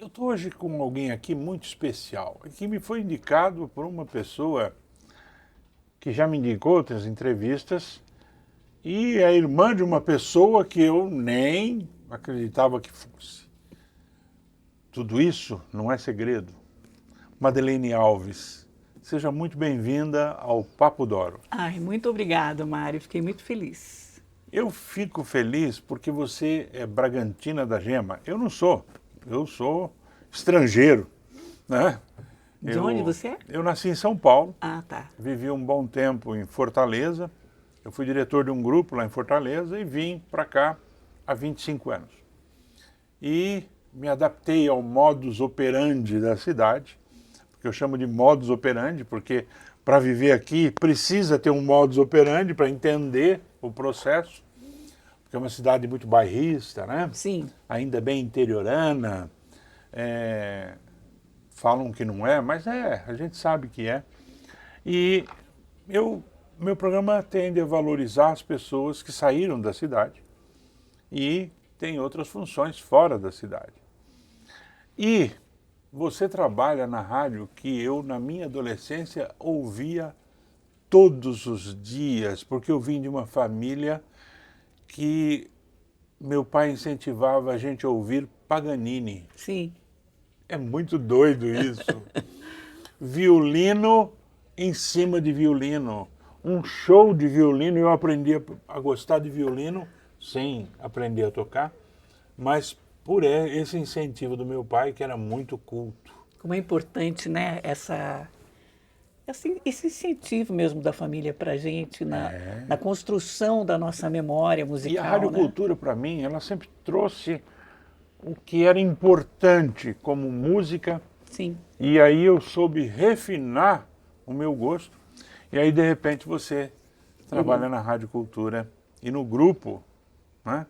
Eu estou hoje com alguém aqui muito especial, que me foi indicado por uma pessoa que já me indicou outras entrevistas e é irmã de uma pessoa que eu nem acreditava que fosse. Tudo isso não é segredo. Madeleine Alves, seja muito bem-vinda ao Papo d'Oro. Ai, muito obrigada, Mário. Fiquei muito feliz. Eu fico feliz porque você é Bragantina da Gema. Eu não sou. Eu sou estrangeiro, né? De onde você é? Eu nasci em São Paulo, Ah, tá. vivi um bom tempo em Fortaleza. Eu fui diretor de um grupo lá em Fortaleza e vim para cá há 25 anos. E me adaptei ao modus operandi da cidade, que eu chamo de modus operandi, porque para viver aqui precisa ter um modus operandi para entender o processo, porque é uma cidade muito bairrista, né? Sim. Ainda bem interiorana, falam que não é, mas a gente sabe que é. E meu programa tende a valorizar as pessoas que saíram da cidade e tem outras funções fora da cidade. E você trabalha na rádio que eu, na minha adolescência, ouvia todos os dias, porque eu vim de uma família que meu pai incentivava a gente a ouvir Paganini. Sim. É muito doido isso. Violino em cima de violino. Um show de violino, eu aprendi a gostar de violino sem aprender a tocar, mas por esse incentivo do meu pai, que era muito culto. Como é importante, né, esse incentivo mesmo da família para a gente na construção da nossa memória musical. E a radiocultura, para mim, ela sempre trouxe o que era importante como música. Sim. E aí eu soube refinar o meu gosto. E aí, de repente, você trabalha na radiocultura e no grupo, né?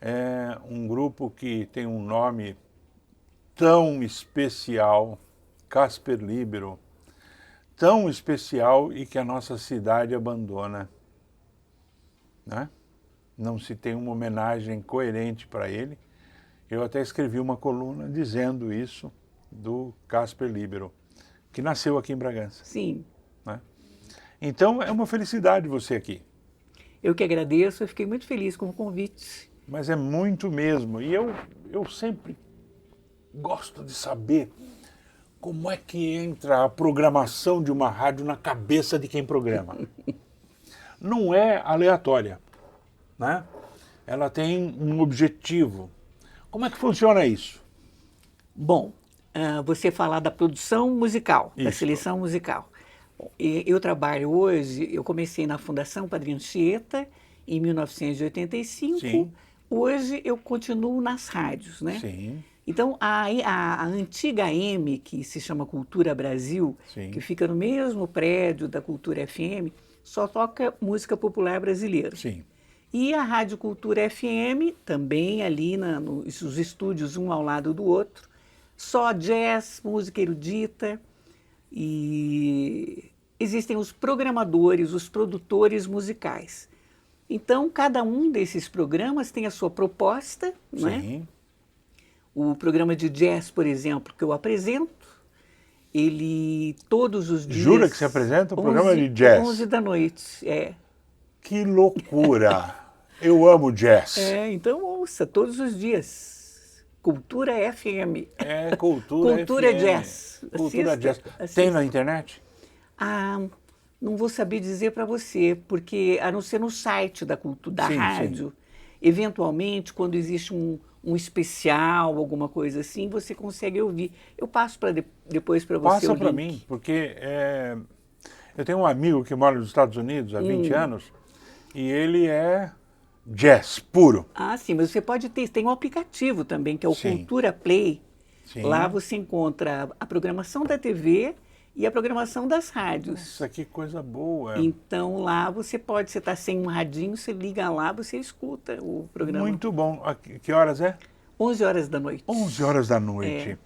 É um grupo que tem um nome tão especial, Casper Libero, tão especial e que a nossa cidade abandona, né? Não se tem uma homenagem coerente para ele. Eu até escrevi uma coluna dizendo isso do Casper Libero, que nasceu aqui em Bragança. Sim. Né? Então é uma felicidade você aqui. Eu que agradeço, eu fiquei muito feliz com o convite. Mas é muito mesmo. E eu sempre gosto de saber como é que entra a programação de uma rádio na cabeça de quem programa. Não é aleatória, né? Ela tem um objetivo. Como é que funciona isso? Bom, você falar da produção musical, da Isso. seleção musical. Bom, eu trabalho hoje, eu comecei na Fundação Padre Anchieta em 1985. Sim. Hoje eu continuo nas rádios, né? Sim. Então, a antiga AM, que se chama Cultura Brasil, Sim. que fica no mesmo prédio da Cultura FM, só toca música popular brasileira. Sim. E a Rádio Cultura FM, também ali os estúdios um ao lado do outro, só jazz, música erudita, e existem os programadores, os produtores musicais. Então, cada um desses programas tem a sua proposta, né? Sim. O programa de jazz, por exemplo, que eu apresento, ele todos os dias... Jura que você apresenta um programa de jazz? 11 da noite, é. Que loucura! Eu amo jazz. Então ouça todos os dias. Cultura FM. É Cultura Cultura FM. Jazz. Cultura Jazz. Assista. Tem na internet? Não vou saber dizer para você, porque a não ser no site da Sim, rádio, eventualmente, quando existe um especial, alguma coisa assim, você consegue ouvir. Eu passo depois para você Passa o para link. mim, porque eu tenho um amigo que mora nos Estados Unidos há 20 anos e ele é jazz puro. Ah, sim, mas você pode ter, tem um aplicativo também, que é o Sim. Cultura Play. Sim. Lá você encontra a programação da TV e a programação das rádios. Nossa, que coisa boa. Então lá você está sem um radinho, você liga lá, você escuta o programa. Muito bom. Que horas é? 11 horas da noite. 11 horas da noite.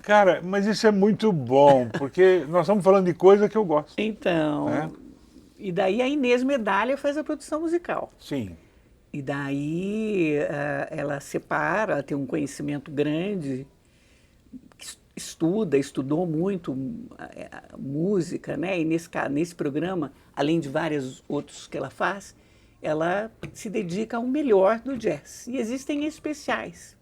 Cara, mas isso é muito bom, porque nós estamos falando de coisa que eu gosto. Então, e daí a Inês Medalha faz a produção musical. Sim. E daí ela separa, ela tem um conhecimento grande estudou muito música, né? E nesse programa, além de vários outros que ela faz, ela se dedica ao melhor do jazz. E existem especiais.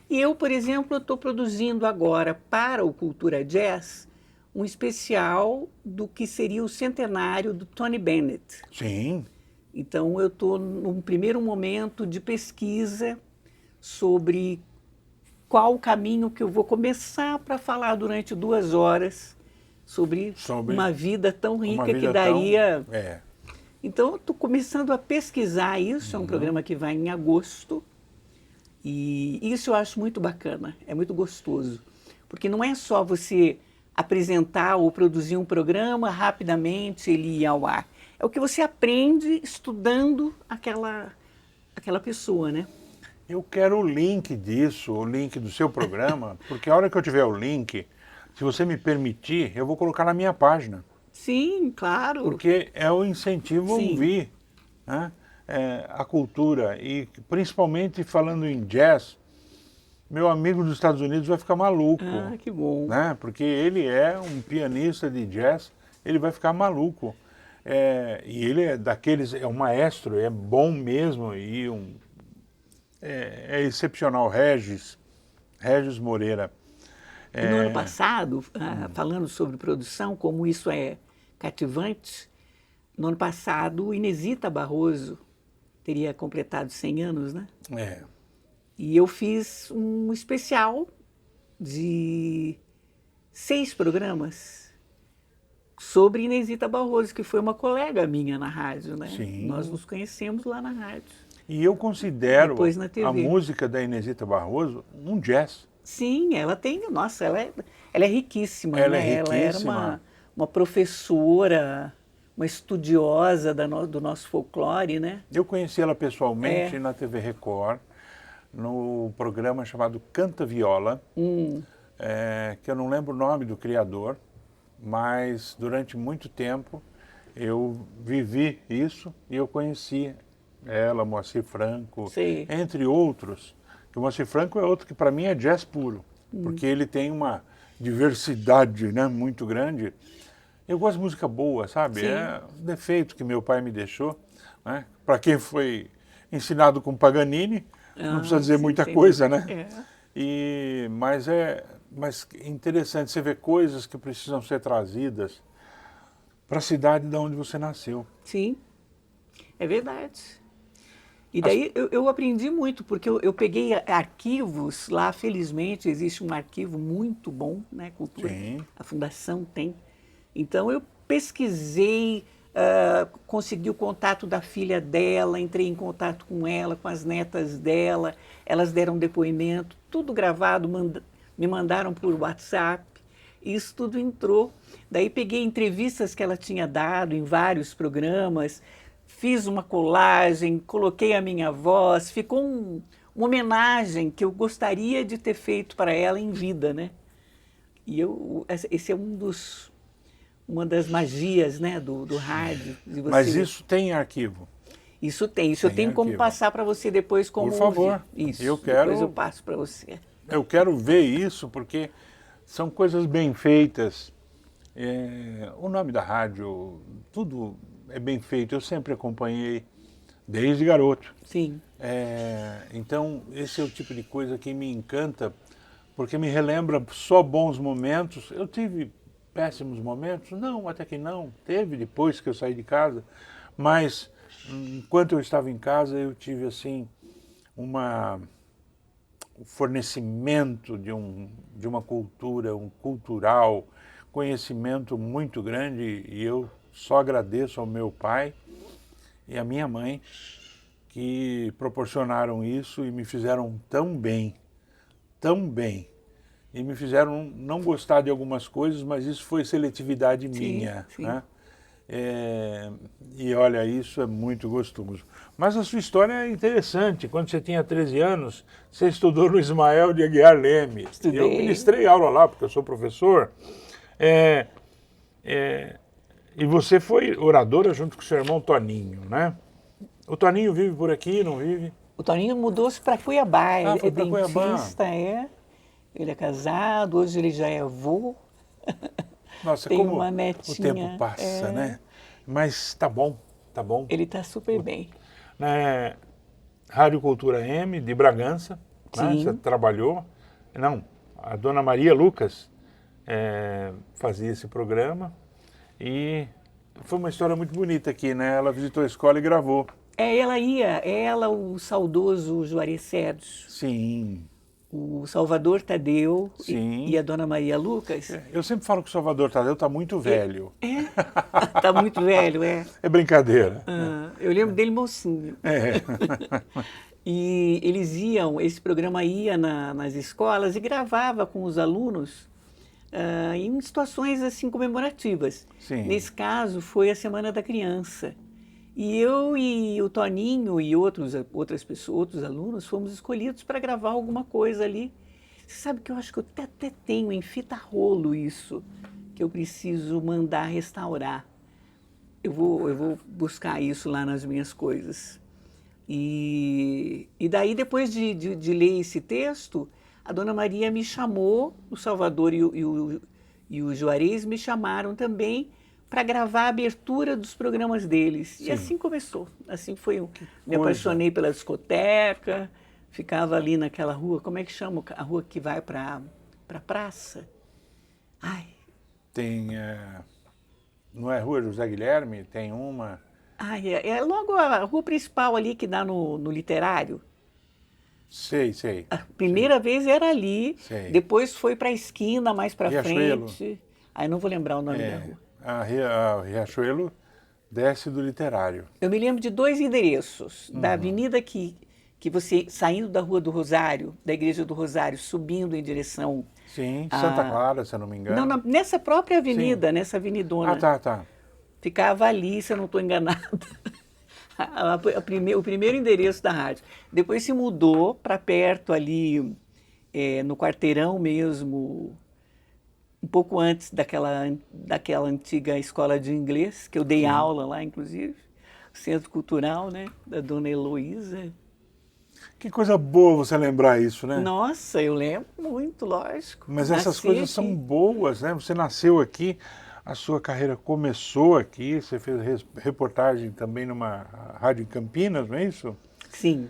E eu, por exemplo, estou produzindo agora para o Cultura Jazz um especial do que seria o centenário do Tony Bennett. Sim. Então, eu estou num primeiro momento de pesquisa sobre qual o caminho que eu vou começar para falar durante 2 horas sobre uma vida tão rica que daria... Então, eu estou começando a pesquisar isso, é um programa que vai em agosto, e isso eu acho muito bacana, é muito gostoso, porque não é só você apresentar ou produzir um programa, rapidamente ele ir ao ar. É o que você aprende estudando aquela pessoa, né? Eu quero o link disso, o link do seu programa, porque a hora que eu tiver o link, se você me permitir, eu vou colocar na minha página. Sim, claro. Porque é o incentivo a ouvir, né? A cultura, e principalmente falando em jazz, meu amigo dos Estados Unidos vai ficar maluco. Ah, que bom. Né? Porque ele é um pianista de jazz, ele vai ficar maluco. E ele é daqueles, é um maestro, é bom mesmo, e é excepcional. Regis Moreira. E no ano passado, falando sobre produção, como isso é cativante, no ano passado, Inesita Barroso teria completado 100 anos, né? E eu fiz um especial de 6 programas sobre Inesita Barroso, que foi uma colega minha na rádio, né? Sim. Nós nos conhecemos lá na rádio. E eu considero na TV. A música da Inesita Barroso um jazz. Sim, ela tem, nossa, ela é riquíssima, ela né? É riquíssima. Ela era uma professora, uma estudiosa do nosso folclore, né? Eu conheci ela pessoalmente na TV Record, no programa chamado Canta Viola, que eu não lembro o nome do criador, mas durante muito tempo eu vivi isso e eu conheci ela, Moacir Franco, Sim. entre outros. O Moacir Franco é outro que para mim é jazz puro, porque ele tem uma diversidade, né, muito grande. Eu gosto de música boa, sabe? Sim. É um defeito que meu pai me deixou, né? Para quem foi ensinado com Paganini, não precisa dizer muita coisa, né? Mas é interessante você ver coisas que precisam ser trazidas para a cidade de onde você nasceu. Sim, é verdade. E daí eu aprendi muito, porque eu peguei arquivos lá, felizmente existe um arquivo muito bom, né, Cultura, Sim. A Fundação tem. Então eu pesquisei, consegui o contato da filha dela, entrei em contato com ela, com as netas dela, elas deram depoimento, tudo gravado, me mandaram por WhatsApp, e isso tudo entrou. Daí peguei entrevistas que ela tinha dado em vários programas, fiz uma colagem, coloquei a minha voz, ficou uma homenagem que eu gostaria de ter feito para ela em vida, né? E esse é uma das magias, né, do rádio. Mas isso tem arquivo? Isso tem. Isso eu tenho como passar para você depois como Por favor. Ouvir. Isso. Eu quero. Depois eu passo para você. Eu quero ver isso porque são coisas bem feitas. O nome da rádio, tudo é bem feito. Eu sempre acompanhei desde garoto. Sim. Então, esse é o tipo de coisa que me encanta, porque me relembra só bons momentos. Eu tive péssimos momentos? Não, até que não. Teve depois que eu saí de casa, mas enquanto eu estava em casa eu tive assim um fornecimento de uma cultura, um cultural, conhecimento muito grande, e eu só agradeço ao meu pai e à minha mãe que proporcionaram isso e me fizeram tão bem, e me fizeram não gostar de algumas coisas, mas isso foi seletividade minha. Sim. Né? E olha, isso é muito gostoso. Mas a sua história é interessante. Quando você tinha 13 anos, você estudou no Ismael de Aguiar Leme. Estudei. Eu ministrei aula lá, porque eu sou professor. E você foi oradora junto com o seu irmão Toninho, né? O Toninho vive por aqui, não vive? O Toninho mudou-se para Cuiabá. Foi para Cuiabá. Dentista, Ele é casado, hoje ele já é avô. Nossa, Tem como uma o netinha. tempo passa, né? Mas tá bom, tá bom. Ele está super bem. Na Rádio Cultura M, de Bragança, né? Você Sim. trabalhou. Não, a dona Maria Lucas fazia esse programa e foi uma história muito bonita aqui, né? Ela visitou a escola e gravou. Ela, o saudoso Juarez Sérgio, Sim, o Salvador Tadeu sim. e a Dona Maria Lucas. Eu sempre falo que o Salvador Tadeu tá muito velho. Tá muito velho, é. É brincadeira. Eu lembro dele mocinho. É. E eles iam, esse programa ia nas escolas e gravava com os alunos em situações assim comemorativas. Sim. Nesse caso foi a Semana da Criança. E eu e o Toninho e outras pessoas, outros alunos fomos escolhidos para gravar alguma coisa ali. Você sabe que eu acho que eu até tenho em fita rolo isso, que eu preciso mandar restaurar. Eu vou buscar isso lá nas minhas coisas. E daí, depois de ler esse texto, a Dona Maria me chamou, o Salvador e o Juarez me chamaram também para gravar a abertura dos programas deles. Sim. E assim começou. Assim foi. Me coisa. apaixonei pela discoteca, ficava ali naquela rua, como é que chama a rua que vai para a praça? Ai. Tem, não é Rua José Guilherme? Tem uma... É logo a rua principal ali que dá no literário. Sei. A primeira vez era ali, Sei. depois foi para a esquina, mais para Riachuelo. frente. Aí não vou lembrar o nome da rua. A Riachuelo desce do Literário. Eu me lembro de 2 endereços. Da avenida que você, saindo da Rua do Rosário, da Igreja do Rosário, subindo em direção... Sim, Santa Clara, se eu não me engano. Não, nessa própria avenida, nessa avenidona. Tá. Ficava ali, se eu não estou enganada. O primeiro endereço da rádio. Depois se mudou para perto ali, no quarteirão mesmo, um pouco antes daquela antiga escola de inglês, que eu dei aula lá, inclusive, o Centro Cultural, né, da Dona Heloísa. Que coisa boa você lembrar isso, né? Nossa, eu lembro muito, lógico. Mas essas Nasci coisas aqui. são boas, né? Você nasceu aqui, a sua carreira começou aqui, você fez reportagem também numa rádio em Campinas, não é isso? Sim.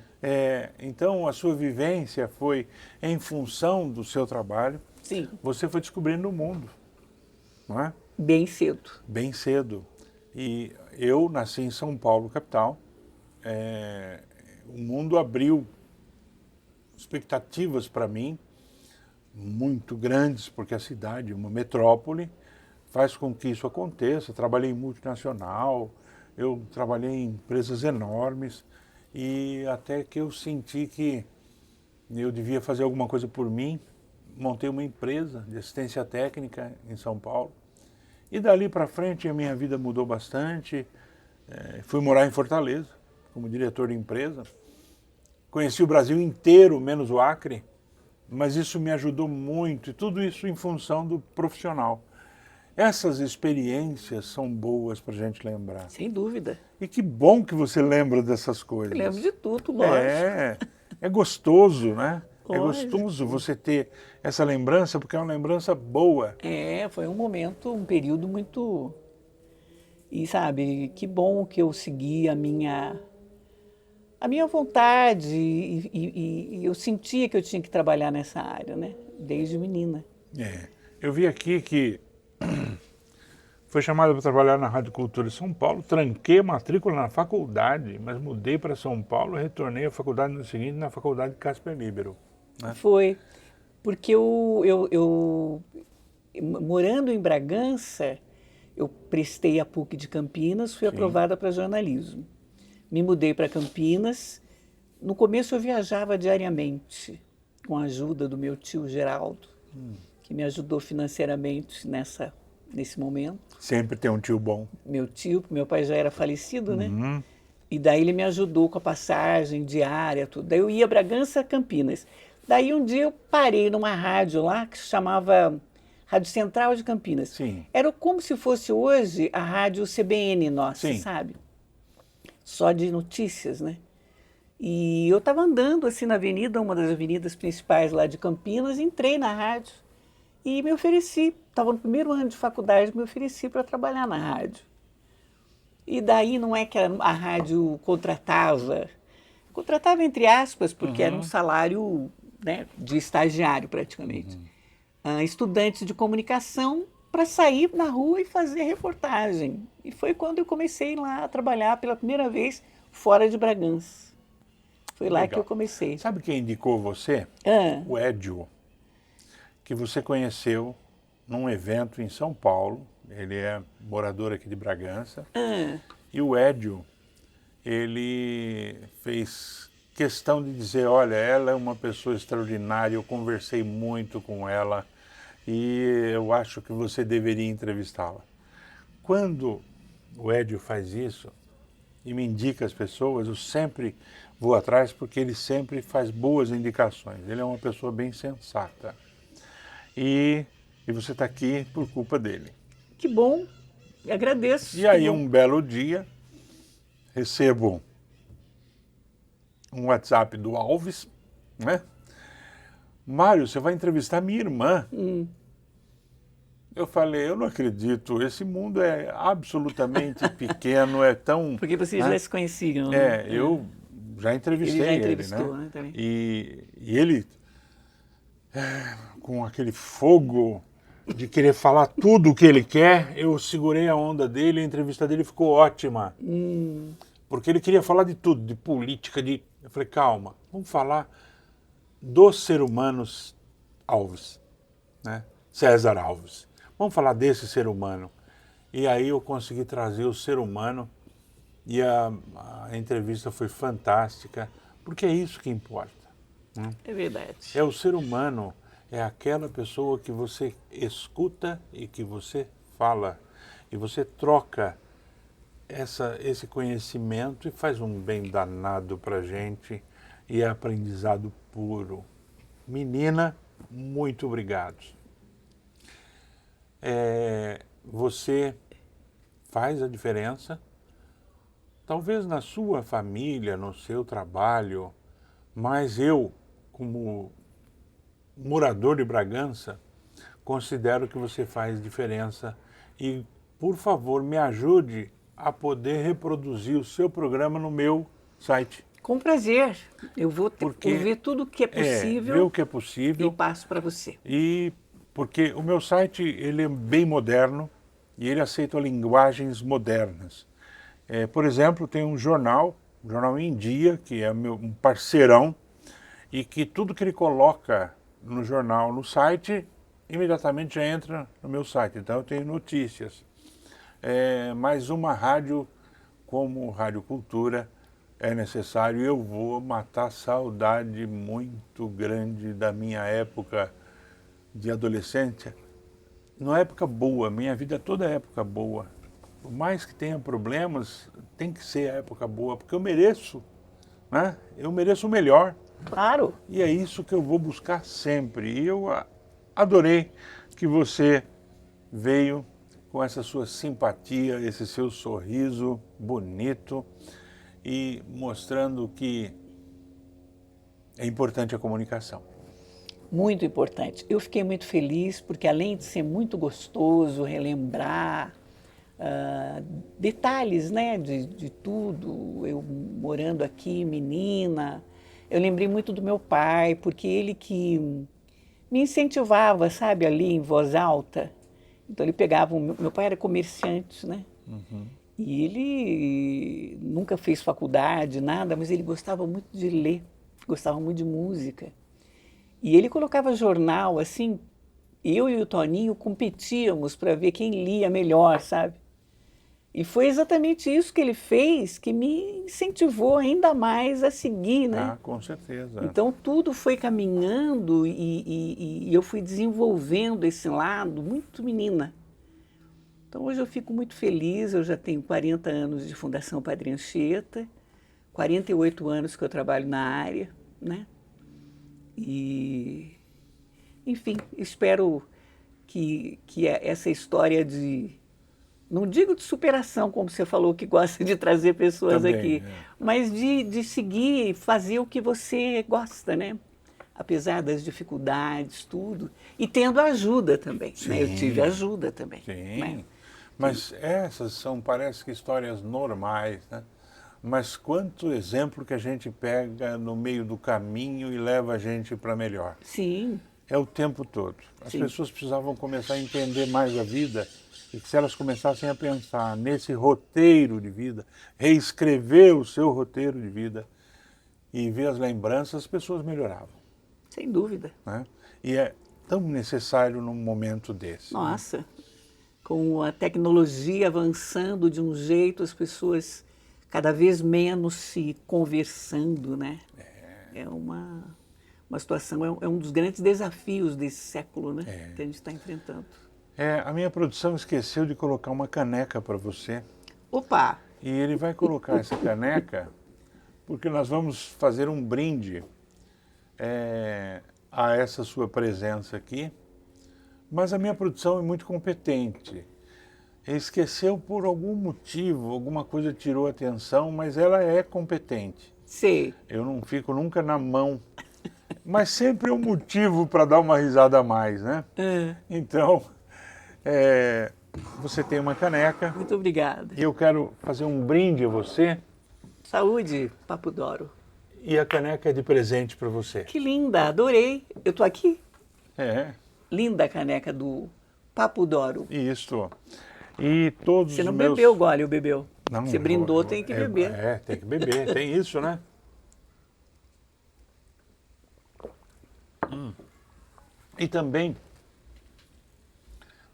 Então, a sua vivência foi em função do seu trabalho. Sim. Você foi descobrindo o mundo, não é? Bem cedo. Bem cedo. E eu nasci em São Paulo, capital. O mundo abriu expectativas para mim muito grandes, porque a cidade, uma metrópole, faz com que isso aconteça. Trabalhei em multinacional, eu trabalhei em empresas enormes e até que eu senti que eu devia fazer alguma coisa por mim, montei uma empresa de assistência técnica em São Paulo. E dali para frente a minha vida mudou bastante. Fui morar em Fortaleza como diretor de empresa. Conheci o Brasil inteiro, menos o Acre, mas isso me ajudou muito, e tudo isso em função do profissional. Essas experiências são boas para a gente lembrar. Sem dúvida. E que bom que você lembra dessas coisas. Eu lembro de tudo, lógico. É gostoso, né? Lógico. É gostoso você ter essa lembrança, porque é uma lembrança boa. Foi um momento, um período muito... E sabe, que bom que eu segui a minha vontade e eu sentia que eu tinha que trabalhar nessa área, né? Desde menina. Eu vi aqui que foi chamado para trabalhar na Rádio Cultura de São Paulo, tranquei a matrícula na faculdade, mas mudei para São Paulo e retornei à faculdade no seguinte, na faculdade de Casper Líbero. Né? Foi, porque eu morando em Bragança, eu prestei a PUC de Campinas, fui aprovada para jornalismo. Me mudei para Campinas. No começo eu viajava diariamente, com a ajuda do meu tio Geraldo, que me ajudou financeiramente nesse momento. Sempre tem um tio bom. Meu pai já era falecido, né? E daí ele me ajudou com a passagem diária, tudo. Daí eu ia Bragança, Campinas. Daí um dia eu parei numa rádio lá que se chamava Rádio Central de Campinas. Sim. Era como se fosse hoje a rádio CBN nossa, Sim. sabe? Só de notícias, né? E eu estava andando assim na avenida, uma das avenidas principais lá de Campinas, entrei na rádio e me ofereci. Estava no primeiro ano de faculdade, me ofereci para trabalhar na rádio. E daí não é que a rádio contratava entre aspas, porque era um salário, né, de estagiário praticamente. Estudantes de comunicação para sair na rua e fazer reportagem. E foi quando eu comecei lá a trabalhar pela primeira vez fora de Bragança. Foi lá que eu Legal. comecei. Sabe quem indicou você? Ah, O Edio, que você conheceu num evento em São Paulo. Ele é morador aqui de Bragança. ah, E o Edio, ele fez questão de dizer, olha, ela é uma pessoa extraordinária, eu conversei muito com ela e eu acho que você deveria entrevistá-la. Quando o Edio faz isso e me indica as pessoas, eu sempre vou atrás porque ele sempre faz boas indicações. Ele é uma pessoa bem sensata. E você está aqui por culpa dele. que bom, agradeço. E aí, um belo dia, recebo um WhatsApp do Alves, né? Mário, você vai entrevistar minha irmã. Eu falei, eu não acredito, esse mundo é absolutamente pequeno, é tão... Porque vocês né? já se conheciam, né? Eu já entrevistei Ele já ele, entrevistou, né? né, também. E ele, com aquele fogo de querer falar tudo o que ele quer, eu segurei a onda dele, a entrevista dele ficou ótima. Porque ele queria falar de tudo, de política, de... Eu falei, calma, vamos falar do ser humano Alves, né? César Alves. Vamos falar desse ser humano. E aí eu consegui trazer o ser humano e a entrevista foi fantástica, porque é isso que importa. É verdade. É o ser humano, é aquela pessoa que você escuta e que você fala. E você troca esse conhecimento e faz um bem danado para a gente e é aprendizado puro. Menina, muito obrigado. Você faz a diferença, talvez na sua família, no seu trabalho, mas eu, como morador de Bragança, considero que você faz diferença e, por favor, me ajude a poder reproduzir o seu programa no meu site. Com prazer. Eu vou Porque ver tudo o que é possível ver o que é e possível. passo para você. E porque o meu site ele é bem moderno e ele aceita linguagens modernas. Por exemplo, tem um jornal Em Dia, que é um parceirão, e que tudo que ele coloca no jornal, no site, imediatamente já entra no meu site. Então eu tenho notícias. Mas uma rádio como Rádio Cultura é necessário. Eu vou matar saudade muito grande da minha época de adolescente. Numa época boa, minha vida toda é época boa. Por mais que tenha problemas, tem que ser a época boa, porque eu mereço, né? Eu mereço o melhor. Claro. E é isso que eu vou buscar sempre. E eu adorei que você veio com essa sua simpatia, esse seu sorriso bonito e mostrando que é importante a comunicação. Muito importante. Eu fiquei muito feliz porque, além de ser muito gostoso relembrar detalhes, né, de tudo, eu morando aqui, menina, eu lembrei muito do meu pai, porque ele que me incentivava, sabe, ali em voz alta. Então ele pegava, meu pai era comerciante, né? E ele nunca fez faculdade, nada, mas ele gostava muito de ler, gostava muito de música. E ele colocava jornal, assim, eu e o Toninho competíamos para ver quem lia melhor, sabe? E foi exatamente isso que ele fez que me incentivou ainda mais a seguir, né? Ah, com certeza. Então tudo foi caminhando e eu fui desenvolvendo esse lado muito menina. Então hoje eu fico muito feliz, eu já tenho 40 anos de Fundação Padre Anchieta, 48 anos que eu trabalho na área, né? E, enfim, espero que essa história de não digo de superação, como você falou, que gosta de trazer pessoas Também, aqui, mas de seguir, fazer o que você gosta, né? Apesar das dificuldades, tudo. E tendo ajuda também, né? Eu tive ajuda também. Sim, Né? mas essas são, parece que histórias normais, né? Mas quanto exemplo que a gente pega no meio do caminho e leva a gente para melhor. Sim, É o tempo todo. As sim. pessoas precisavam começar a entender mais a vida e que se elas começassem a pensar nesse roteiro de vida, reescrever o seu roteiro de vida e ver as lembranças, as pessoas melhoravam, Sem dúvida. né? E é tão necessário num momento desse. Né? Nossa, com a tecnologia avançando de um jeito, as pessoas cada vez menos se conversando, né? É uma situação, é um dos grandes desafios desse século, né? Que a gente está enfrentando. A minha produção esqueceu de colocar uma caneca para você. Opa! E ele vai colocar essa caneca porque nós vamos fazer um brinde a essa sua presença aqui. Mas a minha produção é muito competente. Esqueceu por algum motivo, alguma coisa tirou a atenção, mas ela é competente. Sei. Eu não fico nunca na mão. Mas sempre é um motivo para dar uma risada a mais, né? Então, você tem uma caneca. Muito obrigada. E eu quero fazer um brinde a você. Saúde, Papo D'Oro. E a caneca é de presente para você. Que linda, adorei. Eu tô aqui. É, Linda a caneca do Papo D'Oro. isso. E todos Você os não meus... bebeu, gole, bebeu. Não, Você brindou, tem que beber. Tem que beber, tem isso, né? E também,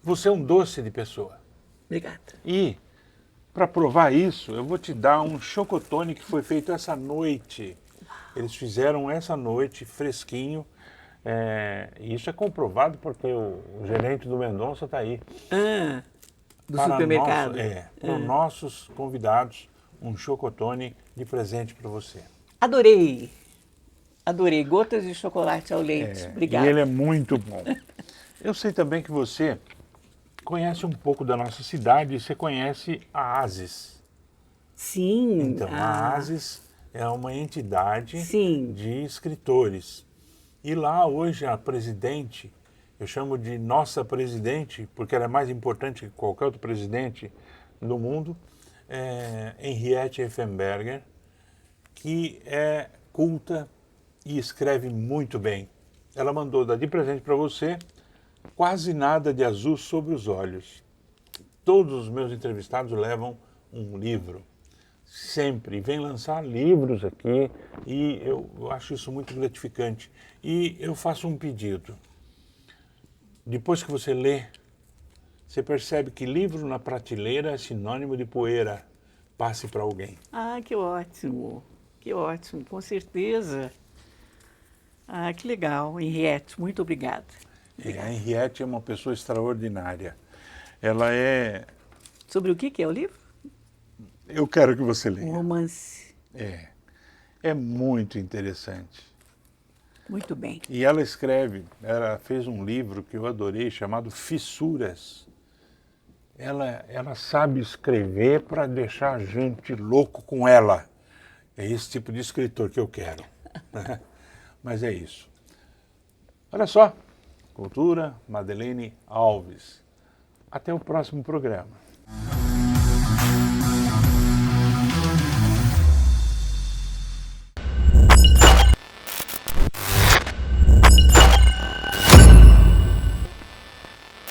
você é um doce de pessoa. Obrigada. E, para provar isso, eu vou te dar um chocotone que foi feito essa noite. Eles fizeram essa noite, fresquinho. E isso é comprovado porque o gerente do Mendonça está aí. Do supermercado. Para os nossos convidados, um chocotone de presente para você. Adorei. Adorei. Gotas de chocolate ao leite. Obrigada. E ele é muito bom. Eu sei também que você conhece um pouco da nossa cidade e você conhece a ASES. Sim. Então, a ASES é uma entidade Sim. de escritores. E lá hoje a presidente, eu chamo de nossa presidente, porque ela é mais importante que qualquer outro presidente do mundo, Henriette Effenberger, que é culta e escreve muito bem. Ela mandou dar de presente para você Quase Nada de Azul Sobre os Olhos. Todos os meus entrevistados levam um livro. Sempre. Vem lançar livros aqui e eu acho isso muito gratificante. E eu faço um pedido. Depois que você lê, você percebe que livro na prateleira é sinônimo de poeira. Passe para alguém. Ah, que ótimo. Que ótimo, com certeza. Ah, que legal, Henriette, muito obrigada. A Henriette é uma pessoa extraordinária. Ela é... Sobre o que é o livro? Eu quero que você Um leia. romance. É muito interessante. Muito bem. E ela fez um livro que eu adorei, chamado Fissuras. Ela sabe escrever para deixar a gente louco com ela. É esse tipo de escritor que eu quero. Mas é isso. Olha só, Cultura, Madeleine Alves. Até o próximo programa.